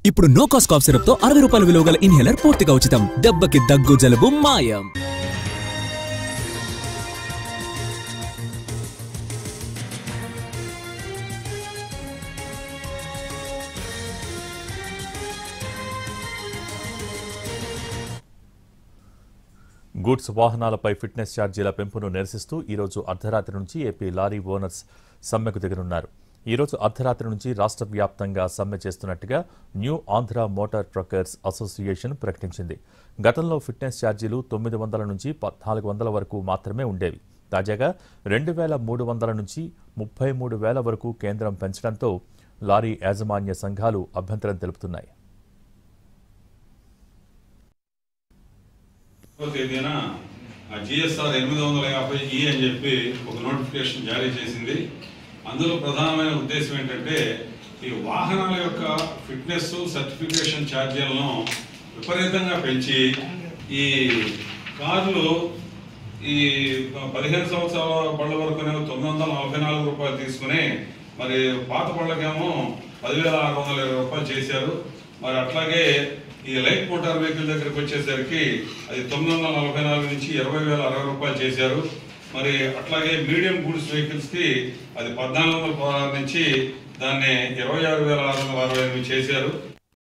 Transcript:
ఇప్పుడు no cost cough syrup తో 60 రూపాయల విలువ గల ఇన్హేలర్ పూర్తిగా ఉచితం. దెబ్బకి దగ్గు జలుబు మాయం. గూడ్స్ వాహనాలపై ఫిట్నెస్ ఛార్జీల పెంపును నిరసిస్తూ ఈరోజు అర్ధరాత్రి నుంచి ఏపీ లారీ ఓనర్స్ సమ్మెకు దిగనున్నారు. ఈరోజు అర్ధరాత్రి నుంచి రాష్ట్ర వ్యాప్తంగా సమ్మె చేస్తున్నట్టుగా new Andhra motor truckers association ప్రకటించింది. గతంలో ఫిట్నెస్ ఛార్జీలు 900 నుంచి 1400 వరకు మాత్రమే ఉండేవి. తాజాగా 2300 నుంచి 33,000 వరకు కేంద్రం పెంచడంతో లారీ యాజమాన్య సంఘాలు అభ్యంతరం తెలుపుతున్నాయి. GSR 850E అని చెప్పి ఒక నోటిఫికేషన్ జారీ చేసింది. అందులో ప్రధానమైన ఉద్దేశం ఏంటంటే ఈ వాహనాల యొక్క ఫిట్నెస్ సర్టిఫికేషన్ ఛార్జీలను విపరీతంగా పెంచి ఈ కార్లు ఈ 15 సంవత్సరాల బళ్ళ వరకు 944 రూపాయలు తీసుకుని మరి పాత బళ్ళకేమో 10,620 రూపాయలు చేశారు. మరి అట్లాగే ఈ లైట్ మోటార్ వెహికల్ దగ్గరికి వచ్చేసరికి అది 944 నుంచి 20,060 రూపాయలు చేశారు. మరి అట్లాగే మీడియం గూడ్స్ వెహికల్స్ కి అది 1416 నుంచి దాన్ని 26,668 చేశారు.